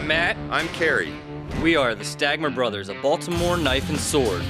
I'm Matt. I'm Kerry. We are the Stagmer brothers of Baltimore Knife and Sword.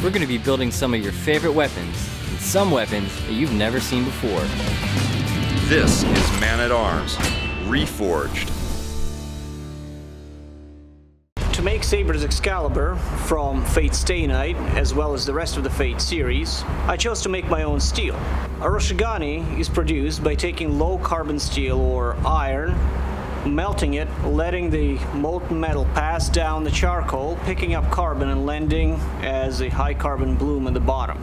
We're going to be building some of your favorite weapons, and some weapons that you've never seen before. This is Man-at-Arms, Reforged. To make Saber's Excalibur from Fate Stay Night, as well as the rest of the Fate series, I chose to make my own steel. Aroshigani is produced by taking low carbon steel or iron, melting it, letting the molten metal pass down the charcoal, picking up carbon and lending as a high carbon bloom at the bottom.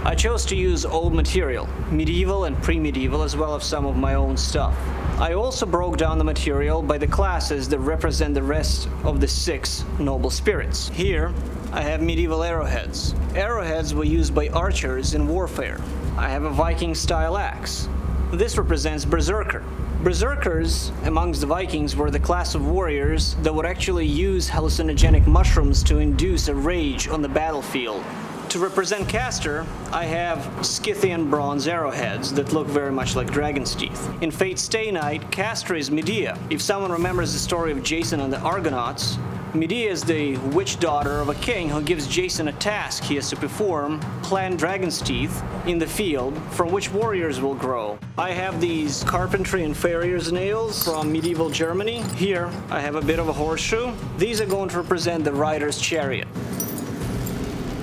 I chose to use old material, medieval and pre-medieval, as well as some of my own stuff. I also broke down the material by the classes that represent the rest of the 6 noble spirits. Here, I have medieval arrowheads. Arrowheads were used by archers in warfare. I have a Viking-style axe. This represents Berserker. Berserkers amongst the Vikings were the class of warriors that would actually use hallucinogenic mushrooms to induce a rage on the battlefield. To represent Caster, I have Scythian bronze arrowheads that look very much like dragon's teeth. In Fate Stay Night, Caster is Medea. If someone remembers the story of Jason and the Argonauts, Medea is the witch daughter of a king who gives Jason a task he has to perform, plant dragon's teeth in the field from which warriors will grow. I have these carpentry and farrier's nails from medieval Germany. Here, I have a bit of a horseshoe. These are going to represent the rider's chariot.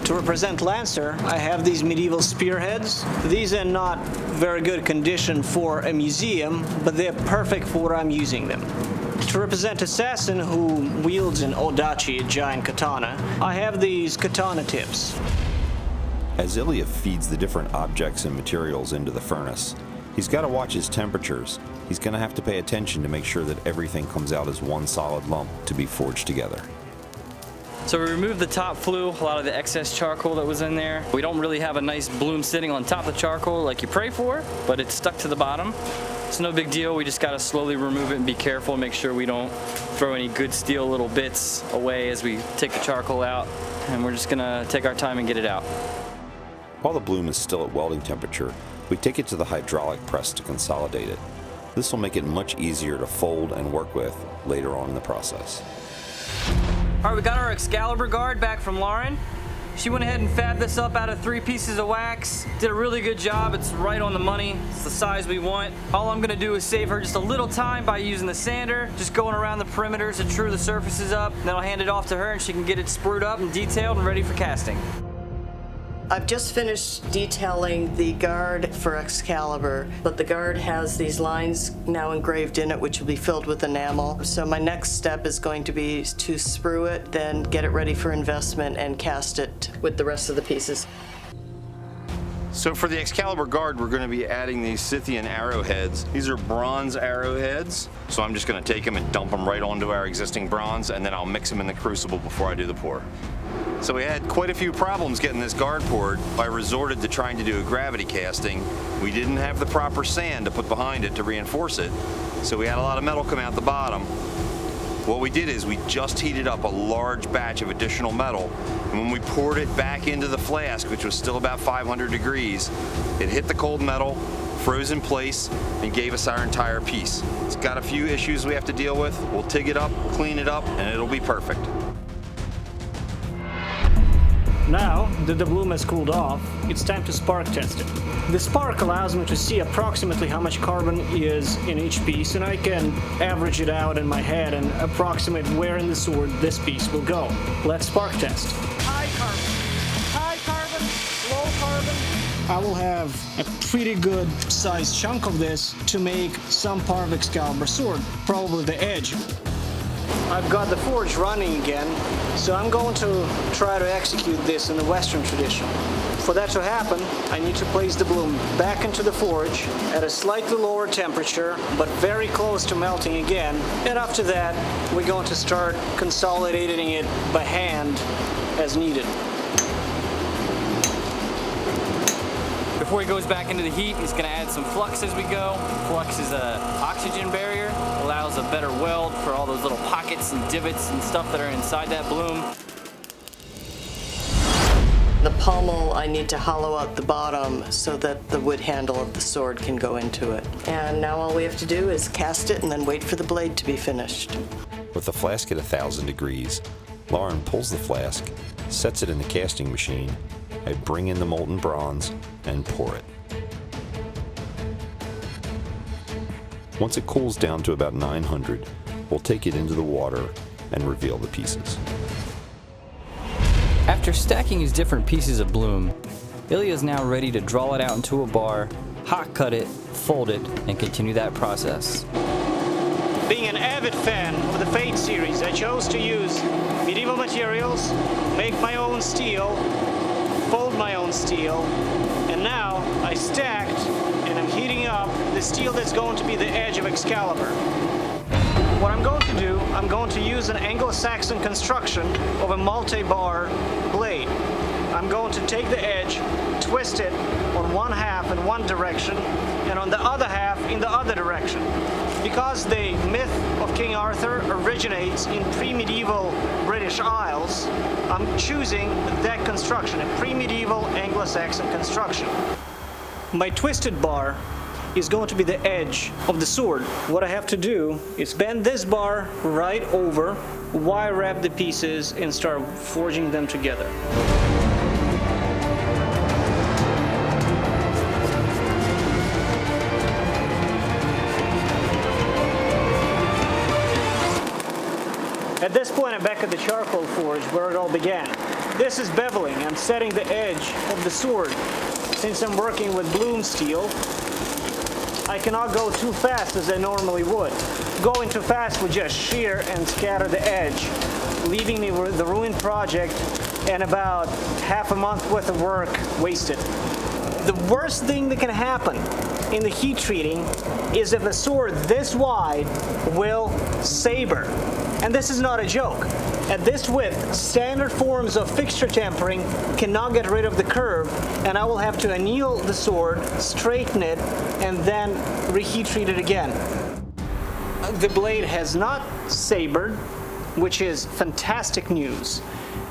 To represent Lancer, I have these medieval spearheads. These are not very good condition for a museum, but they're perfect for what I'm using them. To represent Assassin, who wields an Odachi, a giant katana, I have these katana tips. As Ilya feeds the different objects and materials into the furnace, he's got to watch his temperatures. He's going to have to pay attention to make sure that everything comes out as one solid lump to be forged together. So we removed the top flue, a lot of the excess charcoal that was in there. We don't really have a nice bloom sitting on top of the charcoal like you pray for, but it's stuck to the bottom. It's no big deal. We just got to slowly remove it and be careful and make sure we don't throw any good steel little bits away as we take the charcoal out. And we're just going to take our time and get it out. While the bloom is still at welding temperature, we take it to the hydraulic press to consolidate it. This will make it much easier to fold and work with later on in the process. All right, we got our Excalibur guard back from Lauren. She went ahead and fabbed this up out of 3 pieces of wax. Did a really good job. It's right on the money. It's the size we want. All I'm gonna do is save her just a little time by using the sander, just going around the perimeters to true the surfaces up. Then I'll hand it off to her and she can get it sprued up and detailed and ready for casting. I've just finished detailing the guard for Excalibur, but the guard has these lines now engraved in it, which will be filled with enamel. So my next step is going to be to sprue it, then get it ready for investment and cast it with the rest of the pieces. So for the Excalibur guard, we're going to be adding these Scythian arrowheads. These are bronze arrowheads, so I'm just going to take them and dump them right onto our existing bronze, and then I'll mix them in the crucible before I do the pour. So we had quite a few problems getting this guard poured. I resorted to trying to do a gravity casting. We didn't have the proper sand to put behind it to reinforce it, so we had a lot of metal come out the bottom. What we did is we just heated up a large batch of additional metal, and when we poured it back into the flask, which was still about 500 degrees, it hit the cold metal, froze in place, and gave us our entire piece. It's got a few issues we have to deal with. We'll TIG it up, clean it up, and it'll be perfect. Now that the bloom has cooled off, it's time to spark test it. The spark allows me to see approximately how much carbon is in each piece, and I can average it out in my head and approximate where in the sword this piece will go. Let's spark test. High carbon, low carbon. I will have a pretty good sized chunk of this to make some part of Excalibur sword, probably the edge. I've got the forge running again, so I'm going to try to execute this in the Western tradition. For that to happen, I need to place the bloom back into the forge at a slightly lower temperature, but very close to melting again. And after that, we're going to start consolidating it by hand as needed. Before he goes back into the heat, he's going to add some flux as we go. Flux is an oxygen barrier, allows a better weld for all those little pockets and divots and stuff that are inside that bloom. The pommel, I need to hollow out the bottom so that the wood handle of the sword can go into it. And now all we have to do is cast it and then wait for the blade to be finished. With the flask at 1,000 degrees, Lauren pulls the flask, sets it in the casting machine. I bring in the molten bronze and pour it. Once it cools down to about 900, we'll take it into the water and reveal the pieces. After stacking his different pieces of bloom, Ilya is now ready to draw it out into a bar, hot cut it, fold it, and continue that process. Being an avid fan of the Fate series, I chose to use medieval materials, make my own steel, fold my own steel, and now I stacked and I'm heating up the steel that's going to be the edge of Excalibur. What I'm going to do, I'm going to use an Anglo-Saxon construction of a multi-bar blade. I'm going to take the edge, twist it on one half in one direction, and on the other half in the other direction. Because the myth of King Arthur originates in pre-medieval British Isles, I'm choosing that construction, a pre-medieval Anglo-Saxon construction. My twisted bar is going to be the edge of the sword. What I have to do is bend this bar right over, wire wrap the pieces, and start forging them together. At this point, I'm back at the charcoal forge where it all began. This is beveling. I'm setting the edge of the sword. Since I'm working with bloom steel, I cannot go too fast as I normally would. Going too fast would just shear and scatter the edge, leaving me with the ruined project and about half a month worth of work wasted. The worst thing that can happen in the heat treating is if a sword this wide will saber. And this is not a joke. At this width, standard forms of fixture tempering cannot get rid of the curve, and I will have to anneal the sword, straighten it, and then reheat treat it again. The blade has not sabered, which is fantastic news.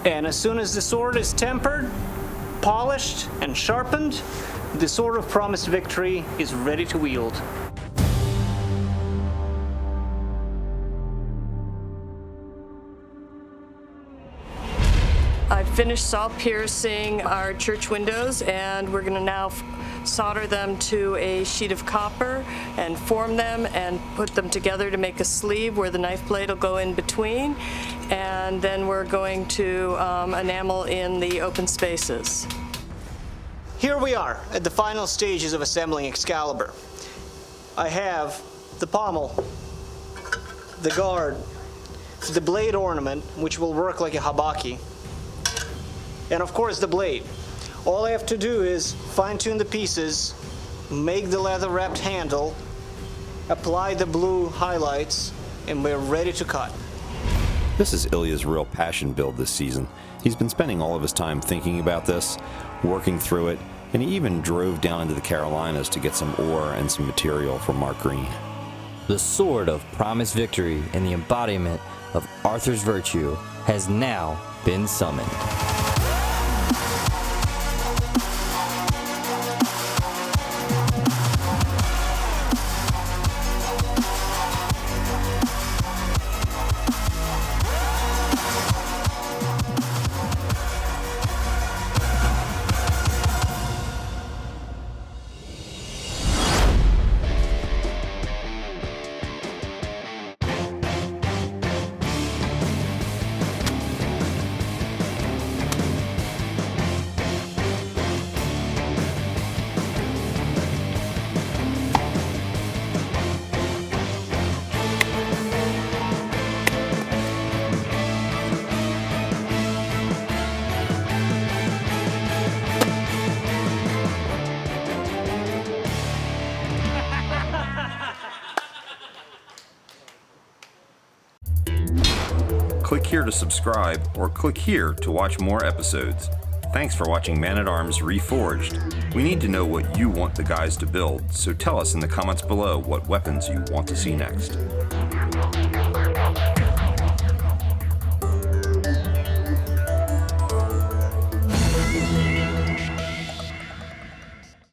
And as soon as the sword is tempered, polished, and sharpened, the sword of promised victory is ready to wield. I finished saw piercing our church windows, and we're going to now solder them to a sheet of copper and form them and put them together to make a sleeve where the knife blade will go in between, and then we're going to enamel in the open spaces. Here we are at the final stages of assembling Excalibur. I have the pommel, the guard, the blade ornament, which will work like a habaki, and of course the blade. All I have to do is fine-tune the pieces, make the leather-wrapped handle, apply the blue highlights, and we're ready to cut. This is Ilya's real passion build this season. He's been spending all of his time thinking about this, working through it, and he even drove down into the Carolinas to get some ore and some material from Mark Green. The sword of promised victory and the embodiment of Arthur's virtue has now been summoned. Click here to subscribe, or click here to watch more episodes. Thanks for watching Man-at-Arms Reforged. We need to know what you want the guys to build, so tell us in the comments below what weapons you want to see next.